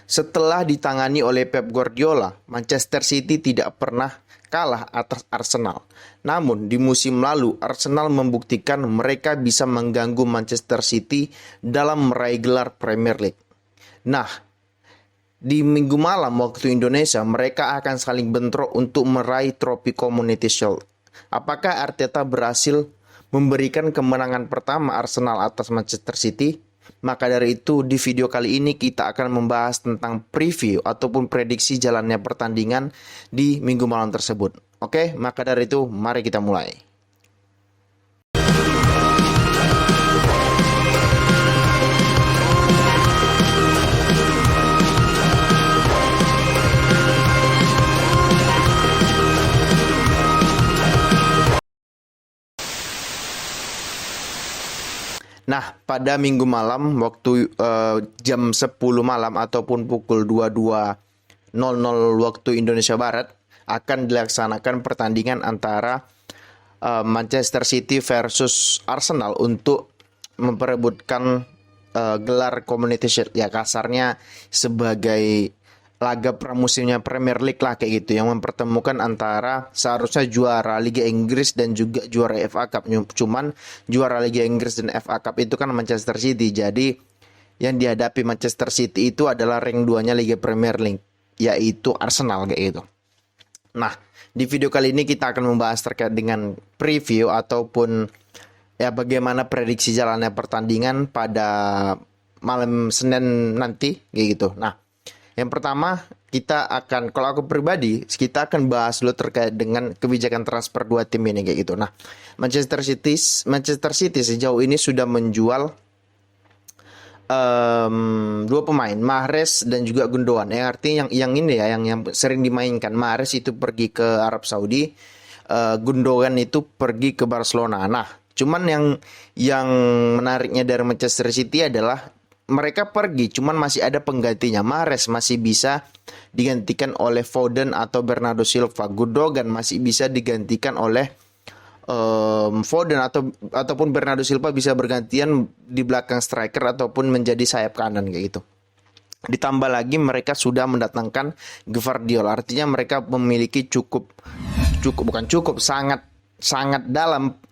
Setelah ditangani oleh Pep Guardiola, Manchester City tidak pernah kalah atas Arsenal. Namun di musim lalu Arsenal membuktikan mereka bisa mengganggu Manchester City dalam meraih gelar Premier League. Nah, di minggu malam waktu Indonesia mereka akan saling bentrok untuk meraih trofi Community Shield. Apakah Arteta berhasil memberikan kemenangan pertama Arsenal atas Manchester City? Maka dari itu di video kali ini kita akan membahas tentang preview ataupun prediksi jalannya pertandingan di minggu malam tersebut. Oke, maka dari itu mari kita mulai. Nah, pada minggu malam waktu jam 10 malam ataupun pukul 22.00 waktu Indonesia Barat akan dilaksanakan pertandingan antara Manchester City versus Arsenal untuk memperebutkan gelar Community Shield. Ya kasarnya sebagai laga pramusimnya Premier League lah kayak gitu, yang mempertemukan antara seharusnya juara Liga Inggris dan juga juara FA Cup. Cuman juara Liga Inggris dan FA Cup itu kan Manchester City. Jadi yang dihadapi Manchester City itu adalah rank 2-nya Liga Premier League, yaitu Arsenal kayak gitu. Nah, di video kali ini kita akan membahas terkait dengan preview ataupun ya bagaimana prediksi jalannya pertandingan pada malam Senin nanti kayak gitu. Nah, yang pertama kita akan, kalau aku pribadi, kita akan bahas dulu terkait dengan kebijakan transfer dua tim ini kayak gitu. Nah, Manchester City sejauh ini sudah menjual dua pemain, Mahrez dan juga Gundogan. Yang artinya yang ini ya, yang sering dimainkan. Mahrez itu pergi ke Arab Saudi, Gundogan itu pergi ke Barcelona. Nah, cuman yang menariknya dari Manchester City adalah mereka pergi, cuman masih ada penggantinya. Mahrez masih bisa digantikan oleh Foden atau Bernardo Silva. Gundogan masih bisa digantikan oleh Foden ataupun Bernardo Silva bisa bergantian di belakang striker ataupun menjadi sayap kanan kayak gitu. Ditambah lagi mereka sudah mendatangkan Gvardiol. Artinya mereka memiliki sangat dalam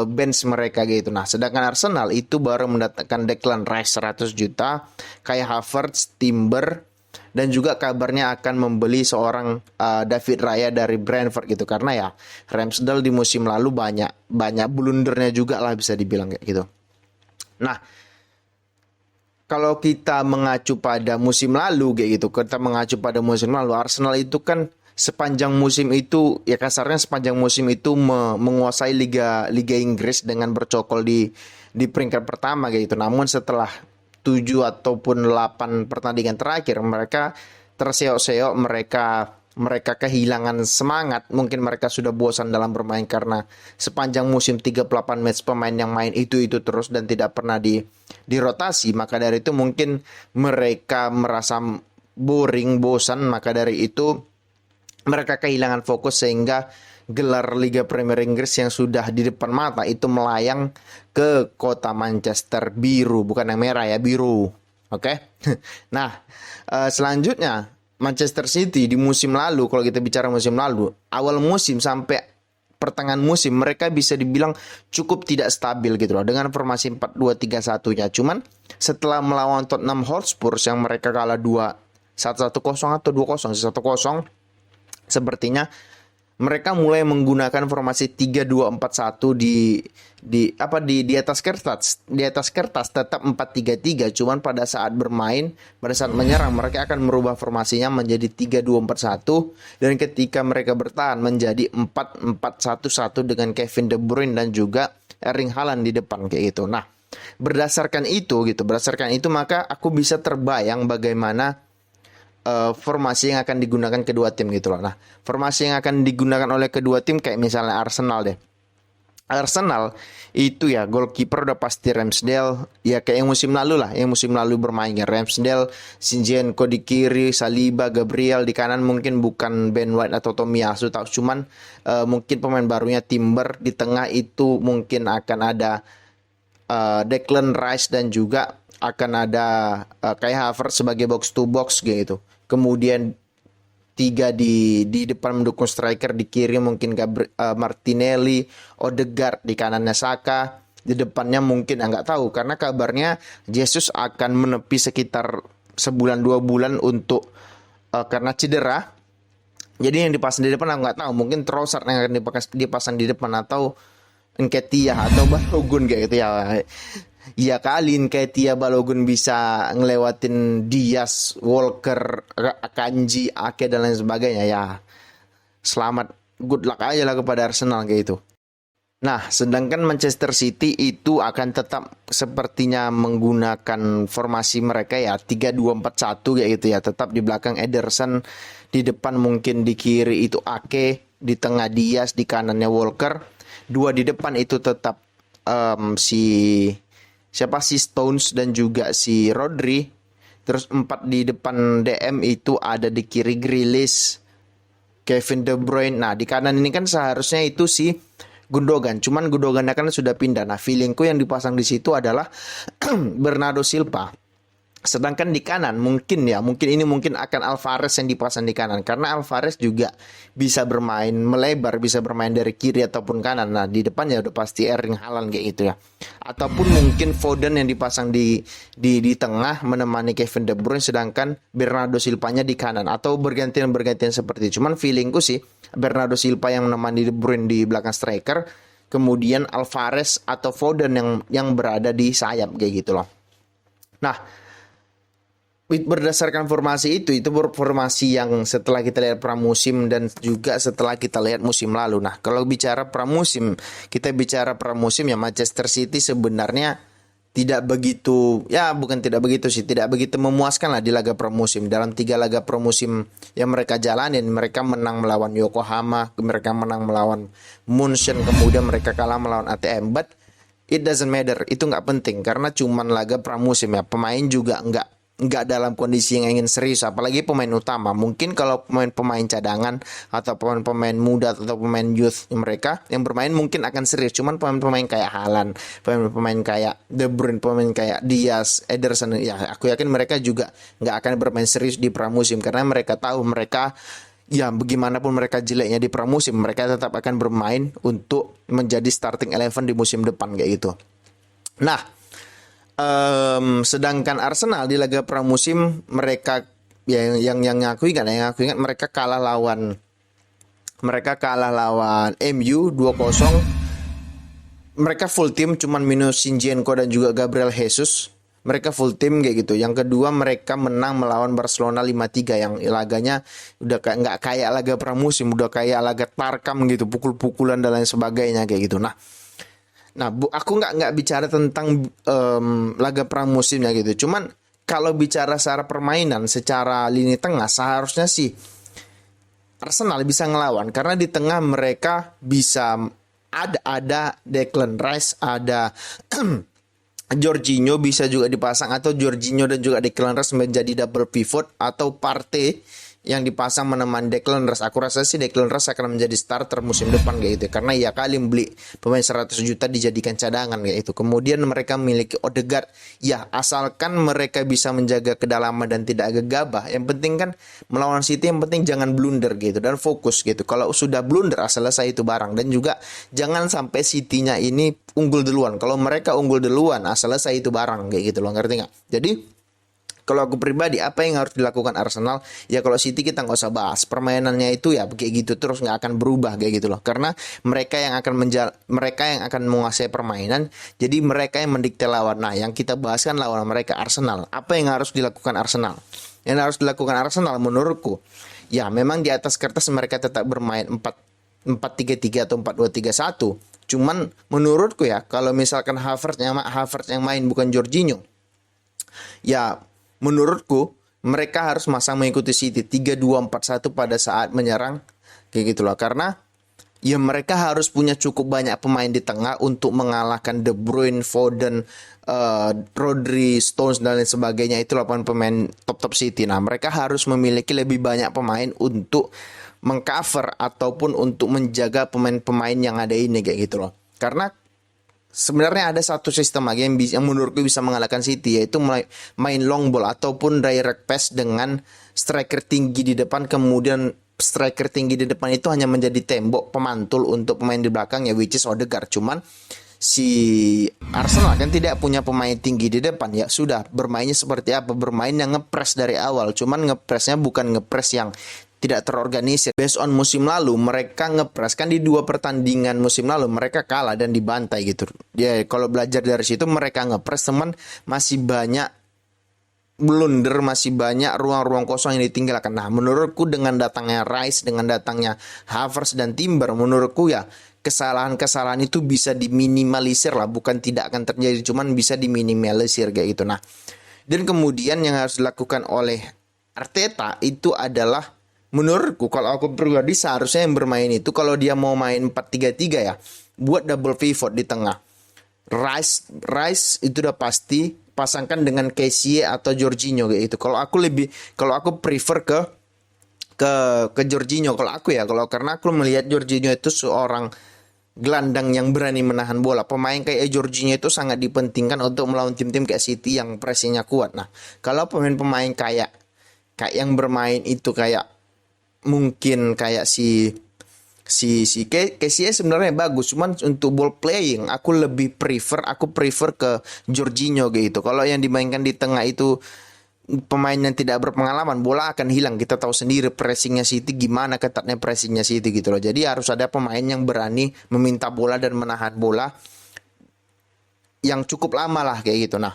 bench mereka gitu. Nah, sedangkan Arsenal itu baru mendatangkan Declan Rice 100 juta, Kai Havertz, Timber, dan juga kabarnya akan membeli seorang David Raya dari Brentford gitu. Karena ya Ramsdale di musim lalu banyak blundernya juga lah bisa dibilang kayak gitu. Nah, kalau kita mengacu pada musim lalu kayak gitu, Arsenal itu kan sepanjang musim itu ya kasarnya sepanjang musim itu menguasai Liga Inggris dengan bercokol di peringkat pertama kayak gitu. Namun setelah 7 ataupun 8 pertandingan terakhir mereka terseok-seok, mereka kehilangan semangat. Mungkin mereka sudah bosan dalam bermain karena sepanjang musim 38 match pemain yang main itu terus dan tidak pernah dirotasi. Maka dari itu mungkin mereka merasa bosan, maka dari itu mereka kehilangan fokus sehingga gelar Liga Premier Inggris yang sudah di depan mata itu melayang ke kota Manchester biru, bukan yang merah ya, biru. Oke. Nah, selanjutnya Manchester City di musim lalu, kalau kita bicara musim lalu, awal musim sampai pertengahan musim mereka bisa dibilang cukup tidak stabil gitu loh dengan formasi 4-2-3-1-nya. Cuman setelah melawan Tottenham Hotspur yang mereka kalah 1-1 atau 2-0, 1-0, sepertinya mereka mulai menggunakan formasi 3-2-4-1 di atas kertas. Di atas kertas tetap 4-3-3, cuman pada saat bermain, pada saat menyerang mereka akan merubah formasinya menjadi 3-2-4-1 dan ketika mereka bertahan menjadi 4-4-1-1 dengan Kevin De Bruyne dan juga Erling Haaland di depan kayak gitu. Nah, berdasarkan itu maka aku bisa terbayang bagaimana formasi yang akan digunakan kedua tim gitu loh. Nah, formasi yang akan digunakan oleh kedua tim kayak misalnya Arsenal deh. Arsenal itu ya goalkeeper udah pasti Ramsdale, ya kayak yang musim lalu lah, yang musim lalu bermainnya Ramsdale, Zinchenko di kiri, Saliba, Gabriel di kanan, mungkin bukan Ben White atau Tomiyasu, cuman mungkin pemain barunya Timber. Di tengah itu mungkin akan ada Declan Rice dan juga akan ada Kai Havertz sebagai box to box gitu. Kemudian tiga di depan mendukung striker, di kiri mungkin Martinelli, Odegaard, di kanannya Saka, di depannya mungkin nggak tahu karena kabarnya Jesus akan menepi sekitar sebulan 2 bulan untuk karena cedera. Jadi yang dipasang di depan aku nggak tahu, mungkin Trossard yang akan dipasang di depan atau Nketiah atau Balogun kayak gitu ya. Ya kali Nketiah, Balogun bisa ngelewatin Diaz, Walker, Akanji, Ake dan lain sebagainya ya. Selamat, good luck aja lah kepada Arsenal kayak itu. Nah, sedangkan Manchester City itu akan tetap sepertinya menggunakan formasi mereka ya 3-2-4-1 kayak gitu ya. Tetap di belakang Ederson, di depan mungkin di kiri itu Ake, di tengah Diaz, di kanannya Walker. Dua di depan itu tetap si Stones dan juga si Rodri. Terus 4 di depan DM itu ada di kiri Grealish, Kevin De Bruyne. Nah, di kanan ini kan seharusnya itu si Gundogan. Cuman Gundogan kan sudah pindah. Nah, feelingku yang dipasang di situ adalah Bernardo Silva. Sedangkan di kanan mungkin akan Alvarez yang dipasang di kanan karena Alvarez juga bisa bermain melebar, bisa bermain dari kiri ataupun kanan. Nah, di depannya udah pasti Erling Haaland kayak gitu ya. Ataupun mungkin Foden yang dipasang di tengah menemani Kevin De Bruyne, sedangkan Bernardo Silva-nya di kanan atau bergantian seperti itu. Cuman feelingku sih Bernardo Silva yang menemani De Bruyne di belakang striker, kemudian Alvarez atau Foden yang berada di sayap kayak gitu loh. Nah, berdasarkan formasi itu formasi yang setelah kita lihat pramusim dan juga setelah kita lihat musim lalu. Nah, kalau bicara pramusim ya Manchester City sebenarnya tidak begitu memuaskan lah di laga pramusim. Dalam 3 laga pramusim yang mereka jalanin, mereka menang melawan Yokohama, mereka menang melawan Munchen, kemudian mereka kalah melawan ATM. But it doesn't matter, itu nggak penting karena cuman laga pramusim ya. Pemain juga nggak dalam kondisi yang ingin serius, apalagi pemain utama. Mungkin kalau pemain cadangan atau pemain muda atau pemain youth mereka yang bermain mungkin akan serius. Cuman pemain kayak Haaland, pemain kayak De Bruyne, pemain kayak Diaz, Ederson, ya aku yakin mereka juga nggak akan bermain serius di pramusim karena mereka tahu ya bagaimanapun mereka jeleknya di pramusim, mereka tetap akan bermain untuk menjadi starting 11 di musim depan kayak gitu. Nah, sedangkan Arsenal di laga pramusim mereka yang aku ingat mereka kalah lawan MU 2-0. Mereka full tim cuman minus Zinchenko dan juga Gabriel Jesus. Mereka full tim kayak gitu. Yang kedua mereka menang melawan Barcelona 5-3 yang laganya udah nggak kayak laga pramusim, udah kayak laga tarkam gitu, pukul-pukulan dan lain sebagainya kayak gitu. Nah, aku nggak bicara tentang laga pramusimnya gitu. Cuman kalau bicara secara permainan, secara lini tengah, seharusnya sih Arsenal bisa ngelawan karena di tengah mereka bisa ada Declan Rice, ada Jorginho bisa juga dipasang, atau Jorginho dan juga Declan Rice menjadi double pivot, atau Partey yang dipasang menemani Declan Rice. Aku rasa sih Declan Rice akan menjadi starter musim depan kayak gitu karena ya kali beli pemain 100 juta dijadikan cadangan kayak itu. Kemudian mereka memiliki Odegaard, ya asalkan mereka bisa menjaga kedalaman dan tidak gegabah. Yang penting kan melawan City, yang penting jangan blunder gitu dan fokus gitu. Kalau sudah blunder selesai itu barang, dan juga jangan sampai City-nya ini unggul duluan. Kalau mereka unggul duluan selesai itu barang kayak gitu loh, ngerti nggak? Jadi kalau aku pribadi, apa yang harus dilakukan Arsenal? Ya kalau City kita nggak usah bahas. Permainannya itu ya kayak gitu terus, nggak akan berubah kayak gitu loh. Karena mereka yang akan menguasai permainan. Jadi mereka yang mendikte lawan. Nah, yang kita bahas kan lawan mereka Arsenal. Apa yang harus dilakukan Arsenal? Yang harus dilakukan Arsenal menurutku, ya memang di atas kertas mereka tetap bermain 4-3-3 atau 4-2-3-1. Cuman menurutku ya, kalau misalkan Havertz yang main bukan Jorginho, ya menurutku mereka harus masang mengikuti City 3-2-4-1 pada saat menyerang kayak gitu loh. Karena ya mereka harus punya cukup banyak pemain di tengah untuk mengalahkan De Bruyne, Foden, Rodri, Stones dan lain sebagainya. Itu 8 pemain top City. Nah, mereka harus memiliki lebih banyak pemain untuk mengcover ataupun untuk menjaga pemain-pemain yang ada ini kayak gitu loh. Karena sebenarnya ada satu sistem lagi yang menurutku bisa mengalahkan City, yaitu main long ball ataupun direct pass dengan striker tinggi di depan, kemudian striker tinggi di depan itu hanya menjadi tembok pemantul untuk pemain di belakang ya, which is Odegaard. Cuman si Arsenal kan tidak punya pemain tinggi di depan, ya sudah bermainnya seperti apa, bermain yang ngepres dari awal, cuman ngepresnya bukan ngepres yang tidak terorganisir. Based on musim lalu mereka ngepres kan di 2 pertandingan musim lalu mereka kalah dan dibantai gitu ya. Kalau belajar dari situ mereka ngepres, teman, masih banyak blunder, masih banyak ruang-ruang kosong yang ditinggalkan. Nah, menurutku dengan datangnya Rice, dengan datangnya Havertz dan Timber, menurutku ya kesalahan-kesalahan itu bisa diminimalisir lah, bukan tidak akan terjadi, cuman bisa diminimalisir kayak gitu. Nah, dan kemudian yang harus dilakukan oleh Arteta itu adalah, menurutku kalau aku pribadi, seharusnya yang bermain itu kalau dia mau main 4-3-3 ya, buat double pivot di tengah. Rice itu udah pasti pasangkan dengan Kessie atau Jorginho kayak gitu. Kalau aku prefer ke Jorginho kalau aku ya. Karena aku melihat Jorginho itu seorang gelandang yang berani menahan bola. Pemain kayak Jorginho itu sangat dipentingkan untuk melawan tim-tim kayak City yang pressingnya kuat. Nah, kalau pemain-pemain kayak yang bermain itu kayak mungkin kayak si Kessie sebenarnya bagus, cuman untuk ball playing aku prefer ke Jorginho gitu. Kalau yang dimainkan di tengah itu pemain yang tidak berpengalaman, bola akan hilang. Kita tahu sendiri pressingnya City, gimana ketatnya pressingnya City gitu loh. Jadi harus ada pemain yang berani meminta bola dan menahan bola yang cukup lama lah kayak gitu. Nah,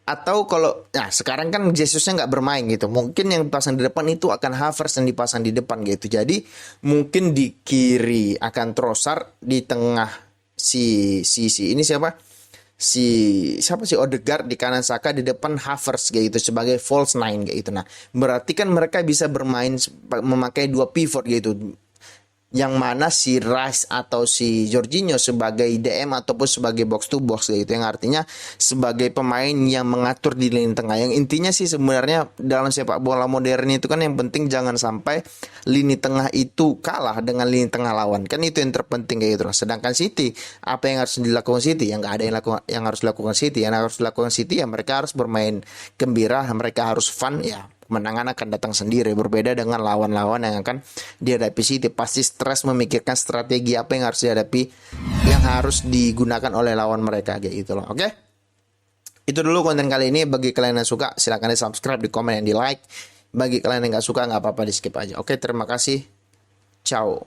atau kalau sekarang kan Jesusnya nggak bermain gitu, mungkin yang dipasang di depan itu akan Havertz yang dipasang di depan gitu. Jadi mungkin di kiri akan Trossard, di tengah si ini siapa sih Odegaard, di kanan Saka, di depan Havertz kayak gitu sebagai false nine kayak gitu. Nah, berarti kan mereka bisa bermain memakai 2 pivot gitu, yang mana si Rice atau si Jorginho sebagai DM ataupun sebagai box to box gitu, yang artinya sebagai pemain yang mengatur di lini tengah. Yang intinya sih sebenarnya dalam sepak bola modern itu kan yang penting jangan sampai lini tengah itu kalah dengan lini tengah lawan, kan itu yang terpenting kayak gitu. Sedangkan City, apa yang harus dilakukan City? Yang nggak ada yang harus dilakukan City. Yang harus dilakukan City ya mereka harus bermain gembira, mereka harus fun ya. Kemenangan akan datang sendiri. Berbeda dengan lawan-lawan yang akan dihadapi City, pasti stres memikirkan strategi apa yang harus dihadapi, yang harus digunakan oleh lawan mereka kayak gitu loh. Oke, itu dulu konten kali ini. Bagi kalian yang suka silahkan di subscribe, di komen, dan di like. Bagi kalian yang nggak suka nggak apa-apa, di skip aja. Oke, terima kasih, ciao.